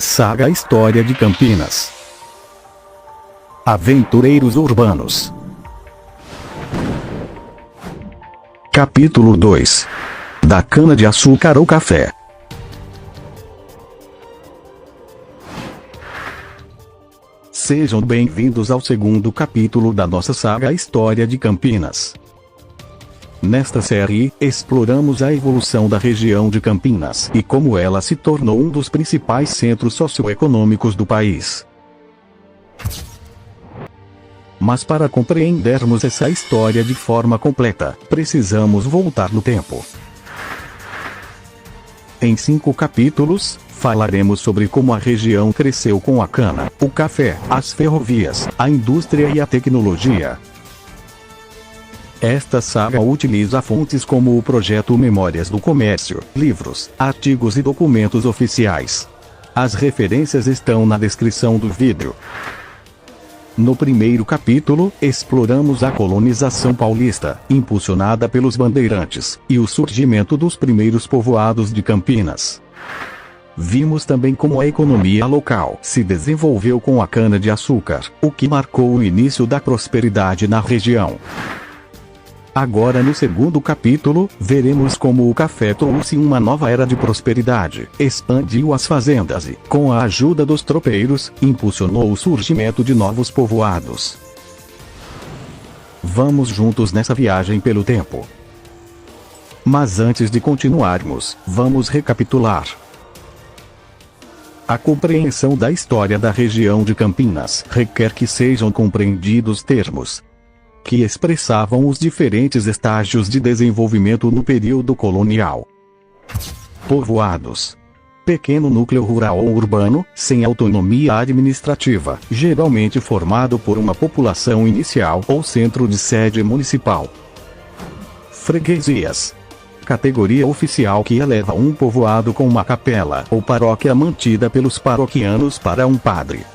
Saga História de Campinas. Aventureiros Urbanos. Capítulo 2. Da cana-de-açúcar ao café. Sejam bem-vindos ao segundo capítulo da nossa saga História de Campinas. Nesta série, exploramos a evolução da região de Campinas e como ela se tornou um dos principais centros socioeconômicos do país. Mas para compreendermos essa história de forma completa, precisamos voltar no tempo. Em 5 capítulos, falaremos sobre como a região cresceu com a cana, o café, as ferrovias, a indústria e a tecnologia. Esta saga utiliza fontes como o projeto Memórias do Comércio, livros, artigos e documentos oficiais. As referências estão na descrição do vídeo. No primeiro capítulo, exploramos a colonização paulista, impulsionada pelos bandeirantes, e o surgimento dos primeiros povoados de Campinas. Vimos também como a economia local se desenvolveu com a cana-de-açúcar, o que marcou o início da prosperidade na região. Agora no segundo capítulo, veremos como o café trouxe uma nova era de prosperidade, expandiu as fazendas e, com a ajuda dos tropeiros, impulsionou o surgimento de novos povoados. Vamos juntos nessa viagem pelo tempo. Mas antes de continuarmos, vamos recapitular. A compreensão da história da região de Campinas requer que sejam compreendidos termos que expressavam os diferentes estágios de desenvolvimento no período colonial. Povoados. Pequeno núcleo rural ou urbano, sem autonomia administrativa, geralmente formado por uma população inicial ou centro de sede municipal. Freguesias. Categoria oficial que eleva um povoado com uma capela ou paróquia mantida pelos paroquianos para um padre.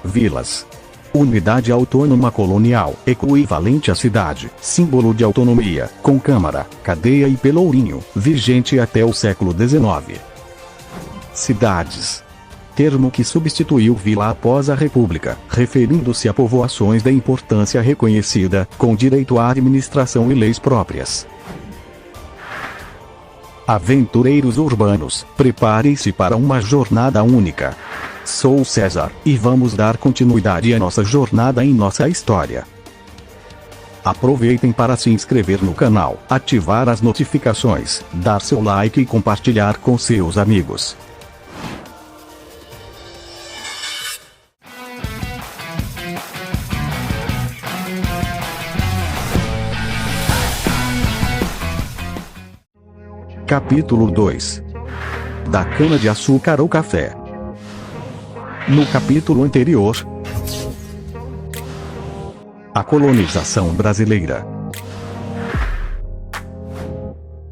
Vilas. Unidade autônoma colonial, equivalente à cidade, símbolo de autonomia, com câmara, cadeia e pelourinho, vigente até o século XIX. Cidades. Termo que substituiu vila após a República, referindo-se a povoações de importância reconhecida, com direito à administração e leis próprias. Aventureiros urbanos, preparem-se para uma jornada única. Sou César, e vamos dar continuidade à nossa jornada em nossa história. Aproveitem para se inscrever no canal, ativar as notificações, dar seu like e compartilhar com seus amigos. Capítulo 2. Da cana-de-açúcar ao café. No capítulo anterior, a colonização brasileira.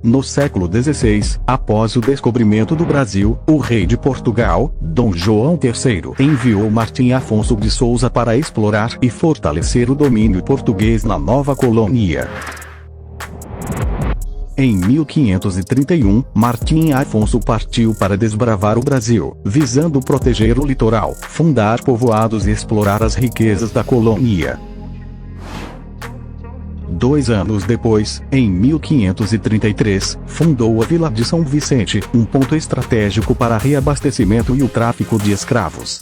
No século XVI, após o descobrimento do Brasil, o rei de Portugal, Dom João III, enviou Martim Afonso de Souza para explorar e fortalecer o domínio português na nova colônia. Em 1531, Martim Afonso partiu para desbravar o Brasil, visando proteger o litoral, fundar povoados e explorar as riquezas da colônia. 2 anos depois, em 1533, fundou a Vila de São Vicente, um ponto estratégico para reabastecimento e o tráfico de escravos.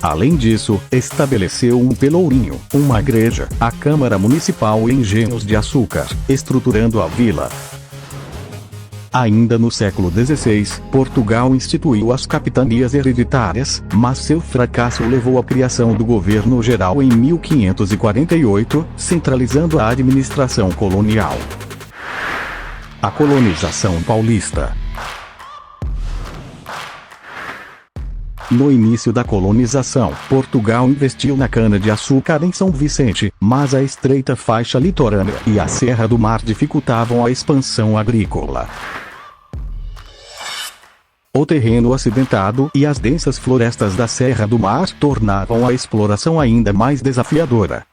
Além disso, estabeleceu um pelourinho, uma igreja, a Câmara Municipal e engenhos de açúcar, estruturando a vila. Ainda no século XVI, Portugal instituiu as capitanias hereditárias, mas seu fracasso levou à criação do governo geral em 1548, centralizando a administração colonial. A colonização paulista. No início da colonização, Portugal investiu na cana-de-açúcar em São Vicente, mas a estreita faixa litorânea e a Serra do Mar dificultavam a expansão agrícola. O terreno acidentado e as densas florestas da Serra do Mar tornavam a exploração ainda mais desafiadora.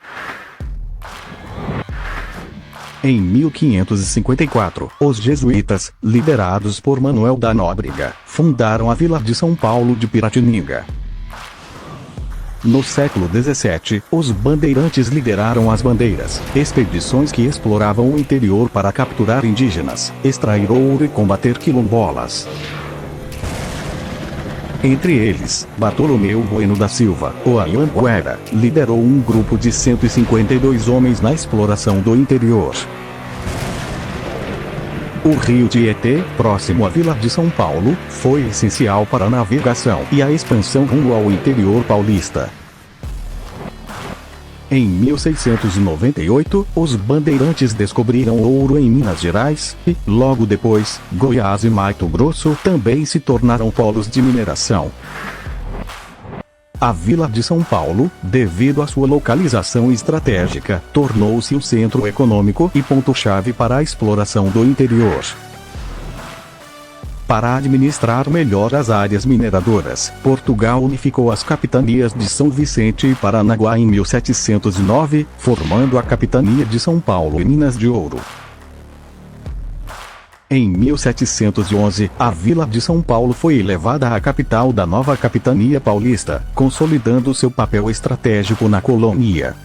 Em 1554, os jesuítas, liderados por Manuel da Nóbrega, fundaram a vila de São Paulo de Piratininga. No século XVII, os bandeirantes lideraram as bandeiras, expedições que exploravam o interior para capturar indígenas, extrair ouro e combater quilombolas. Entre eles, Bartolomeu Bueno da Silva, o Anhanguera, liderou um grupo de 152 homens na exploração do interior. O rio Tietê, próximo à vila de São Paulo, foi essencial para a navegação e a expansão rumo ao interior paulista. Em 1698, os bandeirantes descobriram ouro em Minas Gerais, e, logo depois, Goiás e Mato Grosso também se tornaram polos de mineração. A vila de São Paulo, devido à sua localização estratégica, tornou-se um centro econômico e ponto-chave para a exploração do interior. Para administrar melhor as áreas mineradoras, Portugal unificou as capitanias de São Vicente e Paranaguá em 1709, formando a Capitania de São Paulo e Minas de Ouro. Em 1711, a vila de São Paulo foi elevada à capital da nova capitania paulista, consolidando seu papel estratégico na colônia.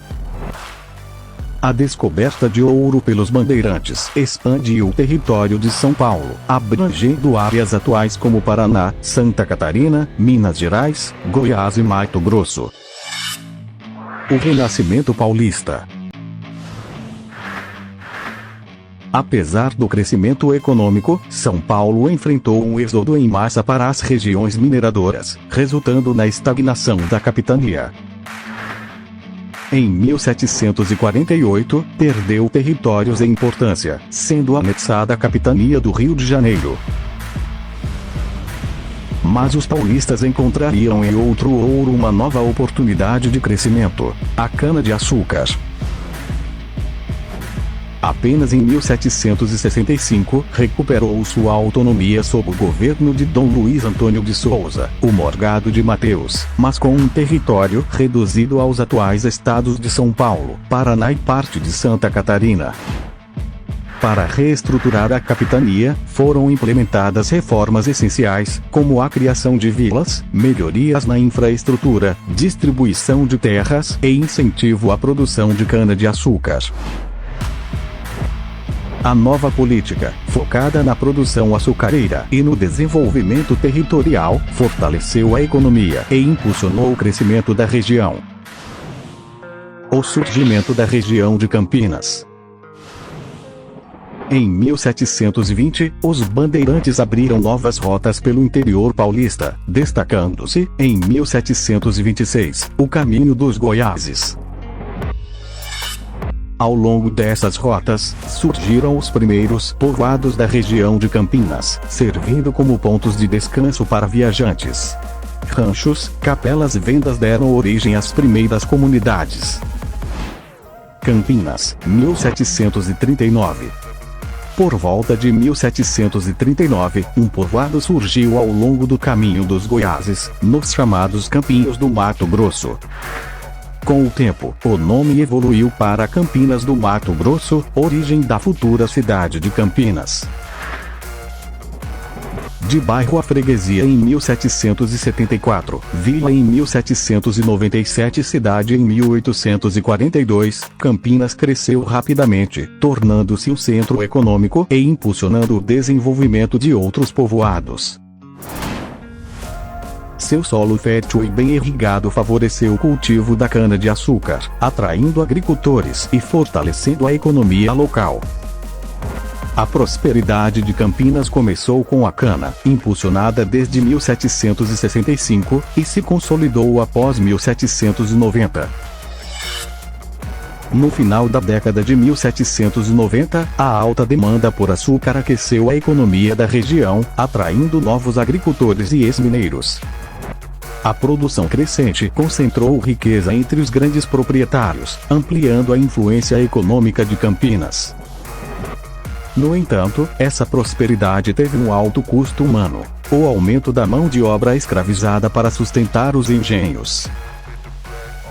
A descoberta de ouro pelos bandeirantes expandiu o território de São Paulo, abrangendo áreas atuais como Paraná, Santa Catarina, Minas Gerais, Goiás e Mato Grosso. O Renascimento Paulista. Apesar do crescimento econômico, São Paulo enfrentou um êxodo em massa para as regiões mineradoras, resultando na estagnação da capitania. Em 1748, perdeu territórios em importância, sendo anexada a capitania do Rio de Janeiro. Mas os paulistas encontrariam em outro ouro uma nova oportunidade de crescimento: a cana-de-açúcar. Apenas em 1765, recuperou sua autonomia sob o governo de Dom Luiz Antônio de Souza, o Morgado de Mateus, mas com um território reduzido aos atuais estados de São Paulo, Paraná e parte de Santa Catarina. Para reestruturar a capitania, foram implementadas reformas essenciais, como a criação de vilas, melhorias na infraestrutura, distribuição de terras e incentivo à produção de cana-de-açúcar. A nova política, focada na produção açucareira e no desenvolvimento territorial, fortaleceu a economia e impulsionou o crescimento da região. O surgimento da região de Campinas. Em 1720, os bandeirantes abriram novas rotas pelo interior paulista, destacando-se, em 1726, o Caminho dos Goiáses. Ao longo dessas rotas, surgiram os primeiros povoados da região de Campinas, servindo como pontos de descanso para viajantes. Ranchos, capelas e vendas deram origem às primeiras comunidades. Campinas, 1739. Por volta de 1739, um povoado surgiu ao longo do Caminho dos Goiáses, nos chamados Campinhos do Mato Grosso. Com o tempo, o nome evoluiu para Campinas do Mato Grosso, origem da futura cidade de Campinas. De bairro a freguesia em 1774, vila em 1797 e cidade em 1842, Campinas cresceu rapidamente, tornando-se um centro econômico e impulsionando o desenvolvimento de outros povoados. Seu solo fértil e bem irrigado favoreceu o cultivo da cana-de-açúcar, atraindo agricultores e fortalecendo a economia local. A prosperidade de Campinas começou com a cana, impulsionada desde 1765, e se consolidou após 1790. No final da década de 1790, a alta demanda por açúcar aqueceu a economia da região, atraindo novos agricultores e ex-mineiros. A produção crescente concentrou riqueza entre os grandes proprietários, ampliando a influência econômica de Campinas. No entanto, essa prosperidade teve um alto custo humano: o aumento da mão de obra escravizada para sustentar os engenhos.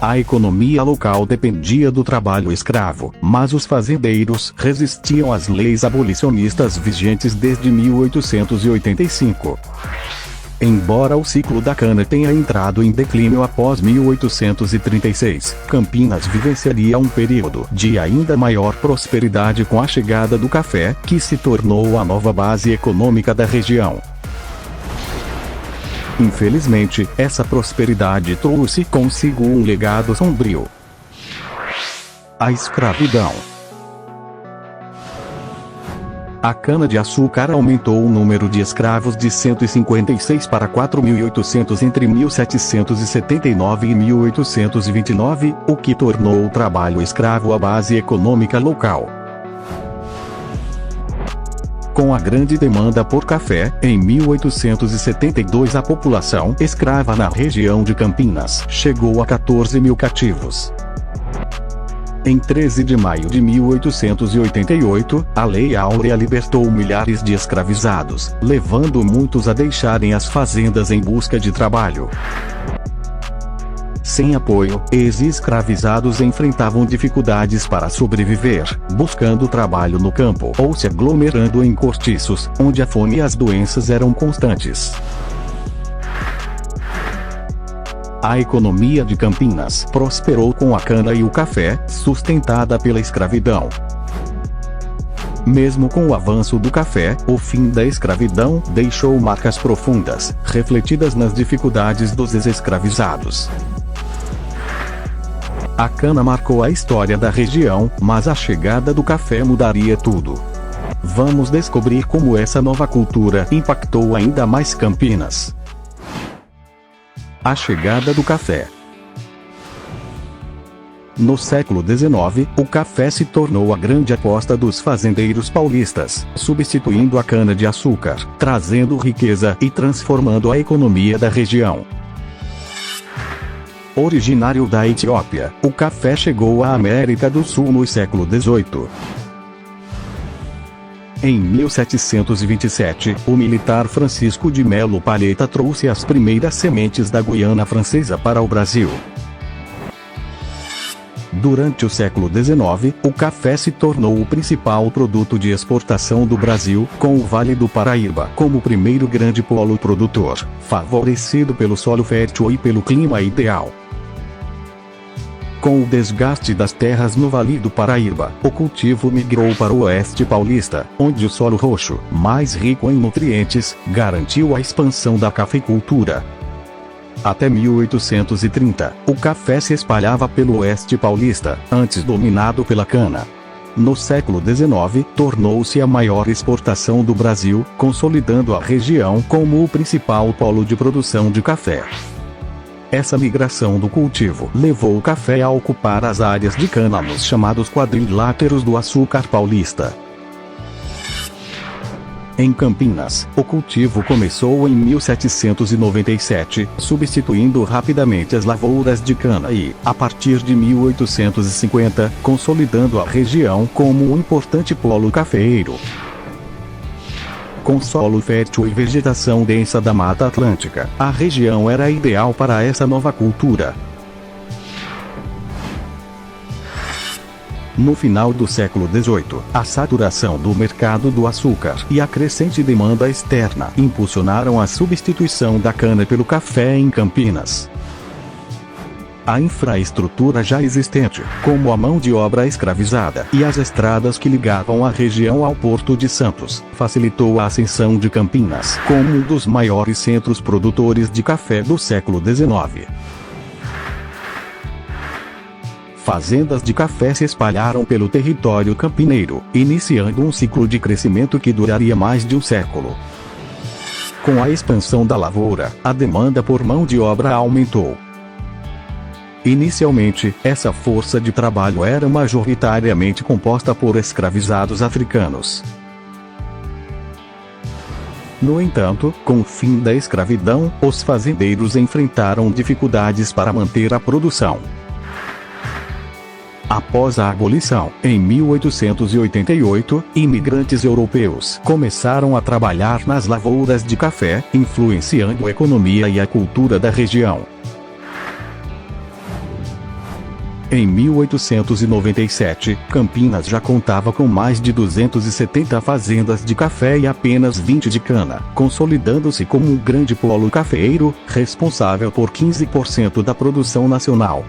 A economia local dependia do trabalho escravo, mas os fazendeiros resistiam às leis abolicionistas vigentes desde 1885. Embora o ciclo da cana tenha entrado em declínio após 1836, Campinas vivenciaria um período de ainda maior prosperidade com a chegada do café, que se tornou a nova base econômica da região. Infelizmente, essa prosperidade trouxe consigo um legado sombrio: a escravidão. A cana-de-açúcar aumentou o número de escravos de 156 para 4.800 entre 1779 e 1829, o que tornou o trabalho escravo a base econômica local. Com a grande demanda por café, em 1872 a população escrava na região de Campinas chegou a 14 mil cativos. Em 13 de maio de 1888, a Lei Áurea libertou milhares de escravizados, levando muitos a deixarem as fazendas em busca de trabalho. Sem apoio, ex-escravizados enfrentavam dificuldades para sobreviver, buscando trabalho no campo ou se aglomerando em cortiços, onde a fome e as doenças eram constantes. A economia de Campinas prosperou com a cana e o café, sustentada pela escravidão. Mesmo com o avanço do café, o fim da escravidão deixou marcas profundas, refletidas nas dificuldades dos ex-escravizados. A cana marcou a história da região, mas a chegada do café mudaria tudo. Vamos descobrir como essa nova cultura impactou ainda mais Campinas. A chegada do café. No século XIX, o café se tornou a grande aposta dos fazendeiros paulistas, substituindo a cana-de-açúcar, trazendo riqueza e transformando a economia da região. Originário da Etiópia, o café chegou à América do Sul no século XVIII. Em 1727, o militar Francisco de Melo Palheta trouxe as primeiras sementes da Guiana Francesa para o Brasil. Durante o século XIX, o café se tornou o principal produto de exportação do Brasil, com o Vale do Paraíba como o primeiro grande polo produtor, favorecido pelo solo fértil e pelo clima ideal. Com o desgaste das terras no Vale do Paraíba, o cultivo migrou para o oeste paulista, onde o solo roxo, mais rico em nutrientes, garantiu a expansão da cafeicultura. Até 1830, o café se espalhava pelo oeste paulista, antes dominado pela cana. No século XIX, tornou-se a maior exportação do Brasil, consolidando a região como o principal polo de produção de café. Essa migração do cultivo levou o café a ocupar as áreas de cana nos chamados quadriláteros do açúcar paulista. Em Campinas, o cultivo começou em 1797, substituindo rapidamente as lavouras de cana e, a partir de 1850, consolidando a região como um importante polo cafeeiro. Com solo fértil e vegetação densa da Mata Atlântica, a região era ideal para essa nova cultura. No final do século XVIII, a saturação do mercado do açúcar e a crescente demanda externa impulsionaram a substituição da cana pelo café em Campinas. A infraestrutura já existente, como a mão de obra escravizada e as estradas que ligavam a região ao Porto de Santos, facilitou a ascensão de Campinas como um dos maiores centros produtores de café do século XIX. Fazendas de café se espalharam pelo território campineiro, iniciando um ciclo de crescimento que duraria mais de um século. Com a expansão da lavoura, a demanda por mão de obra aumentou. Inicialmente, essa força de trabalho era majoritariamente composta por escravizados africanos. No entanto, com o fim da escravidão, os fazendeiros enfrentaram dificuldades para manter a produção. Após a abolição, em 1888, imigrantes europeus começaram a trabalhar nas lavouras de café, influenciando a economia e a cultura da região. Em 1897, Campinas já contava com mais de 270 fazendas de café e apenas 20 de cana, consolidando-se como um grande polo cafeeiro, responsável por 15% da produção nacional.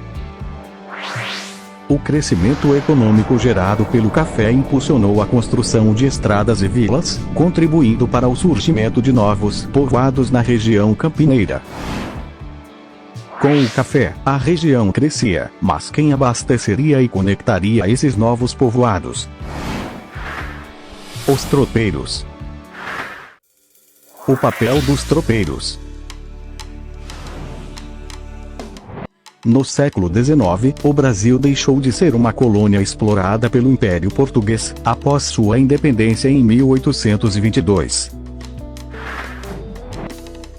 O crescimento econômico gerado pelo café impulsionou a construção de estradas e vilas, contribuindo para o surgimento de novos povoados na região campineira. Com o café, a região crescia, mas quem abasteceria e conectaria esses novos povoados? Os tropeiros. O papel dos tropeiros. No século XIX, o Brasil deixou de ser uma colônia explorada pelo Império Português, após sua independência em 1822.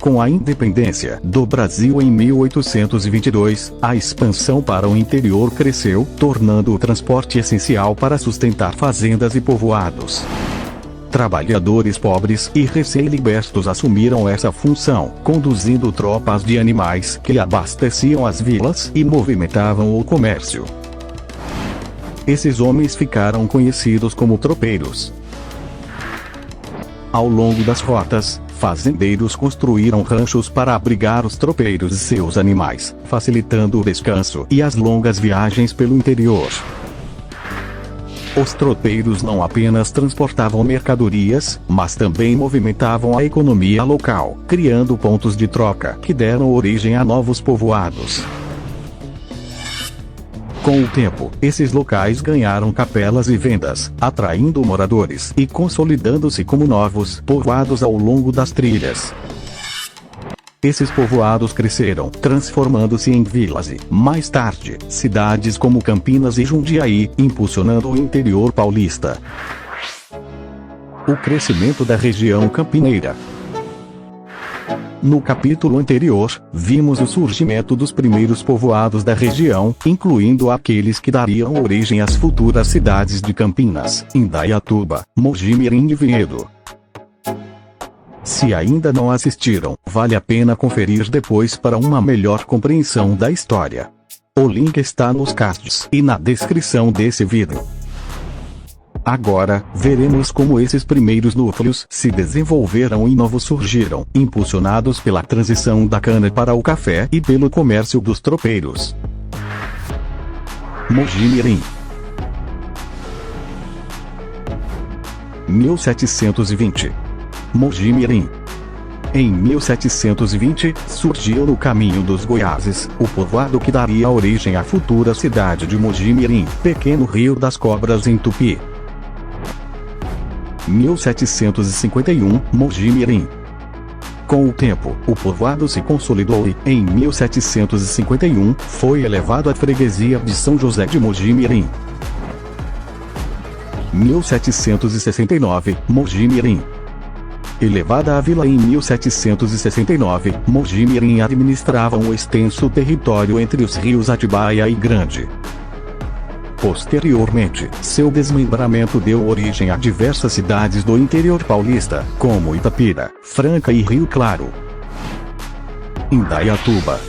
Com a independência do Brasil em 1822, a expansão para o interior cresceu, tornando o transporte essencial para sustentar fazendas e povoados. Trabalhadores pobres e recém-libertos assumiram essa função, conduzindo tropas de animais que abasteciam as vilas e movimentavam o comércio. Esses homens ficaram conhecidos como tropeiros. Ao longo das rotas, fazendeiros construíram ranchos para abrigar os tropeiros e seus animais, facilitando o descanso e as longas viagens pelo interior. Os tropeiros não apenas transportavam mercadorias, mas também movimentavam a economia local, criando pontos de troca que deram origem a novos povoados. Com o tempo, esses locais ganharam capelas e vendas, atraindo moradores e consolidando-se como novos povoados ao longo das trilhas. Esses povoados cresceram, transformando-se em vilas e, mais tarde, cidades como Campinas e Jundiaí, impulsionando o interior paulista. O crescimento da região campineira. No capítulo anterior, vimos o surgimento dos primeiros povoados da região, incluindo aqueles que dariam origem às futuras cidades de Campinas, Indaiatuba, Mogi-mirim e Vinhedo. Se ainda não assistiram, vale a pena conferir depois para uma melhor compreensão da história. O link está nos cards e na descrição desse vídeo. Agora, veremos como esses primeiros núcleos se desenvolveram e novos surgiram, impulsionados pela transição da cana para o café e pelo comércio dos tropeiros. Mogi-mirim. 1720. Mogi-mirim. Em 1720, surgiu no caminho dos Goiáses, o povoado que daria origem à futura cidade de Mogi-mirim, pequeno rio das cobras em Tupi. 1751, Mogi-mirim. Com o tempo, o povoado se consolidou e, em 1751, foi elevado à freguesia de São José de Mogi-mirim. 1769, Mogi-mirim. Elevada à vila em 1769, Mogi-mirim administrava um extenso território entre os rios Atibaia e Grande. Posteriormente, seu desmembramento deu origem a diversas cidades do interior paulista, como Itapira, Franca e Rio Claro. Indaiatuba.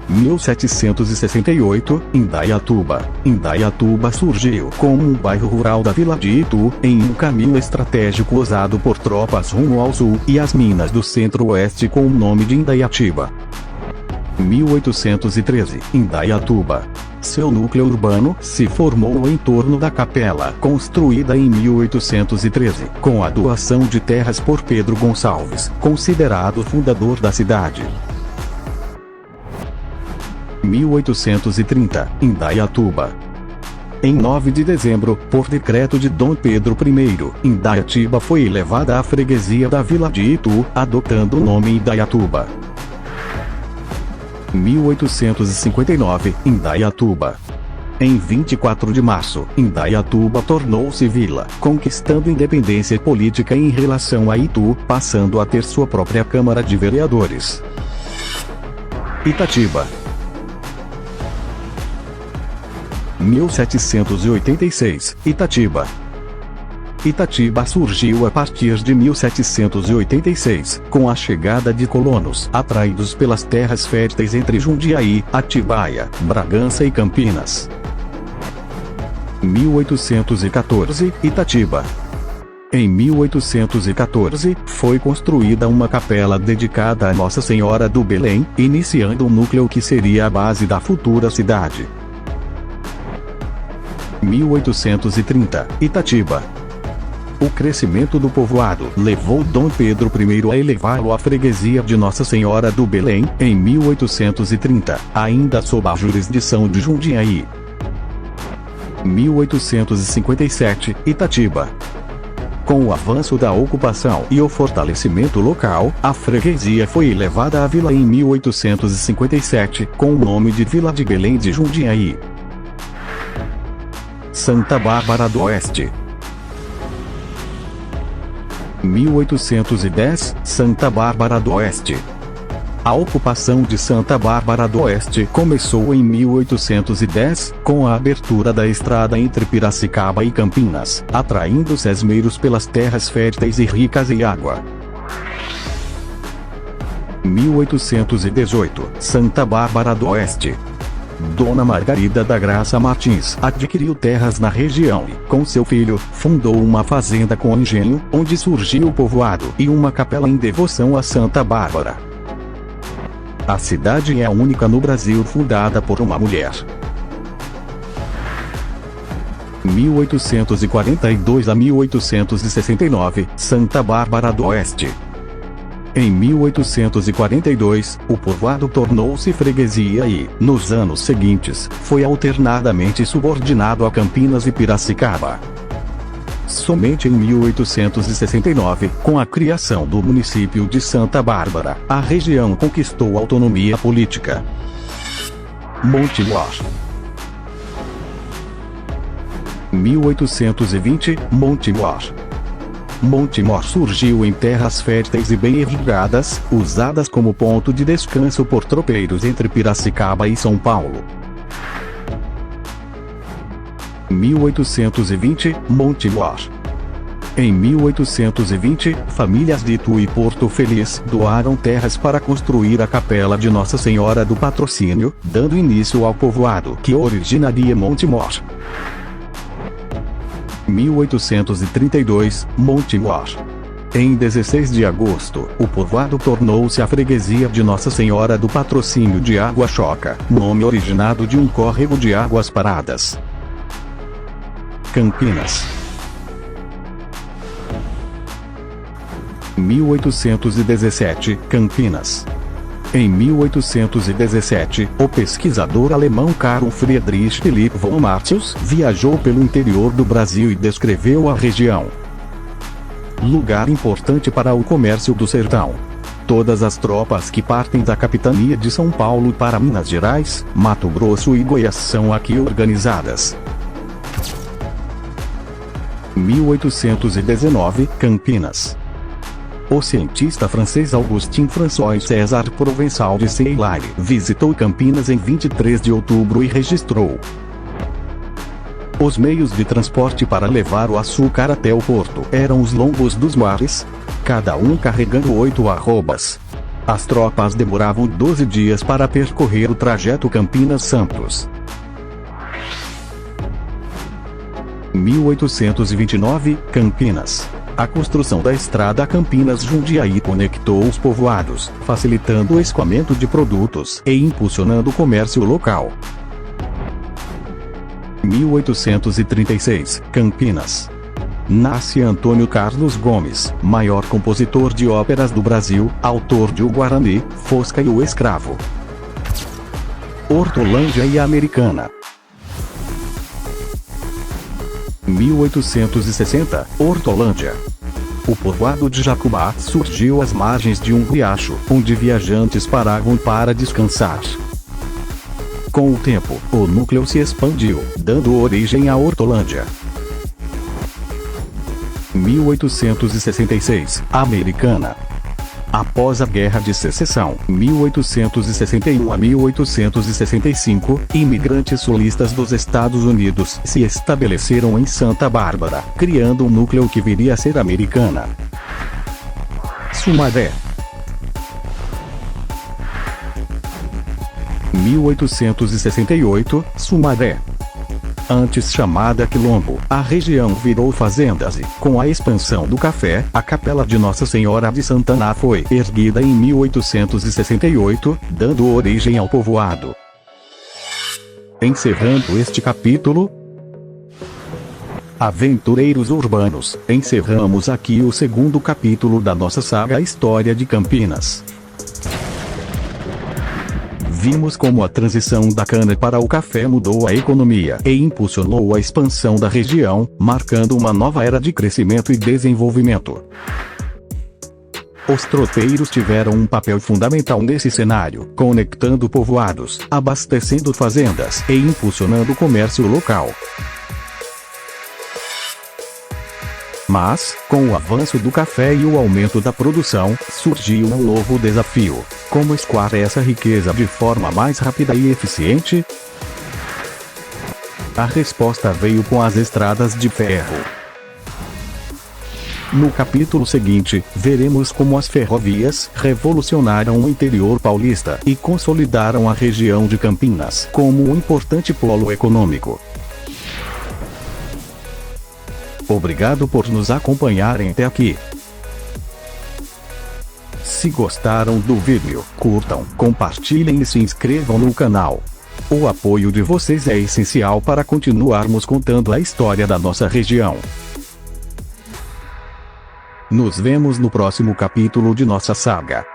1768, Indaiatuba. Indaiatuba surgiu como um bairro rural da vila de Itu, em um caminho estratégico usado por tropas rumo ao sul e às minas do centro-oeste com o nome de Indaiatiba. 1813, Indaiatuba. Seu núcleo urbano se formou em torno da capela, construída em 1813, com a doação de terras por Pedro Gonçalves, considerado fundador da cidade. 1830, Indaiatuba. Em 9 de dezembro, por decreto de Dom Pedro I, Indaiatiba foi elevada à freguesia da vila de Itu, adotando o nome Indaiatuba. 1859, Indaiatuba. Em 24 de março, Indaiatuba tornou-se vila, conquistando independência política em relação a Itu, passando a ter sua própria Câmara de Vereadores. Itatiba. 1786, Itatiba. Itatiba surgiu a partir de 1786, com a chegada de colonos atraídos pelas terras férteis entre Jundiaí, Atibaia, Bragança e Campinas. 1814, Itatiba. Em 1814, foi construída uma capela dedicada a Nossa Senhora do Belém, iniciando um núcleo que seria a base da futura cidade. 1830, Itatiba. O crescimento do povoado levou Dom Pedro I a elevá-lo à freguesia de Nossa Senhora do Belém, em 1830, ainda sob a jurisdição de Jundiaí. 1857, Itatiba. Com o avanço da ocupação e o fortalecimento local, a freguesia foi elevada à vila em 1857, com o nome de Vila de Belém de Jundiaí. Santa Bárbara do Oeste. 1810, Santa Bárbara do Oeste. A ocupação de Santa Bárbara do Oeste começou em 1810, com a abertura da estrada entre Piracicaba e Campinas, atraindo sesmeiros pelas terras férteis e ricas em água. 1818, Santa Bárbara do Oeste. Dona Margarida da Graça Martins adquiriu terras na região e, com seu filho, fundou uma fazenda com engenho, onde surgiu o povoado e uma capela em devoção a Santa Bárbara. A cidade é a única no Brasil fundada por uma mulher. 1842 a 1869, Santa Bárbara do Oeste. Em 1842, o povoado tornou-se freguesia e, nos anos seguintes, foi alternadamente subordinado a Campinas e Piracicaba. Somente em 1869, com a criação do município de Santa Bárbara, a região conquistou autonomia política. Montemor. 1820, Montemor. Montemor surgiu em terras férteis e bem irrigadas, usadas como ponto de descanso por tropeiros entre Piracicaba e São Paulo. 1820, Montemor. Em 1820, famílias de Itu e Porto Feliz doaram terras para construir a capela de Nossa Senhora do Patrocínio, dando início ao povoado que originaria Montemor. 1832, Montemor. Em 16 de agosto, o povoado tornou-se a freguesia de Nossa Senhora do Patrocínio de Água Choca, nome originado de um córrego de águas paradas. Campinas. 1817, Campinas. Em 1817, o pesquisador alemão Carl Friedrich Philipp von Martius viajou pelo interior do Brasil e descreveu a região. Lugar importante para o comércio do sertão. Todas as tropas que partem da capitania de São Paulo para Minas Gerais, Mato Grosso e Goiás são aqui organizadas. 1819, Campinas. O cientista francês Augustin-François César Provençal de Seylaire visitou Campinas em 23 de outubro e registrou os meios de transporte para levar o açúcar até o porto eram os lombos dos mares, cada um carregando 8 arrobas. As tropas demoravam 12 dias para percorrer o trajeto Campinas-Santos. 1829, Campinas. A construção da estrada Campinas-Jundiaí conectou os povoados, facilitando o escoamento de produtos e impulsionando o comércio local. 1836, Campinas. Nasce Antônio Carlos Gomes, maior compositor de óperas do Brasil, autor de O Guarani, Fosca e o Escravo. Hortolândia e Americana. 1860, Hortolândia. O povoado de Jacubá surgiu às margens de um riacho, onde viajantes paravam para descansar. Com o tempo, o núcleo se expandiu, dando origem à Hortolândia. 1866, Americana. Após a Guerra de Secessão, 1861 a 1865, imigrantes sulistas dos Estados Unidos se estabeleceram em Santa Bárbara, criando um núcleo que viria a ser Americana. Sumaré. 1868, Sumaré. Antes chamada Quilombo, a região virou fazendas e, com a expansão do café, a Capela de Nossa Senhora de Santana foi erguida em 1868, dando origem ao povoado. Encerrando este capítulo, Aventureiros Urbanos, encerramos aqui o segundo capítulo da nossa saga História de Campinas. Vimos como a transição da cana para o café mudou a economia e impulsionou a expansão da região, marcando uma nova era de crescimento e desenvolvimento. Os tropeiros tiveram um papel fundamental nesse cenário, conectando povoados, abastecendo fazendas e impulsionando o comércio local. Mas, com o avanço do café e o aumento da produção, surgiu um novo desafio: como escoar essa riqueza de forma mais rápida e eficiente? A resposta veio com as estradas de ferro. No capítulo seguinte, veremos como as ferrovias revolucionaram o interior paulista e consolidaram a região de Campinas como um importante polo econômico. Obrigado por nos acompanharem até aqui. Se gostaram do vídeo, curtam, compartilhem e se inscrevam no canal. O apoio de vocês é essencial para continuarmos contando a história da nossa região. Nos vemos no próximo capítulo de nossa saga.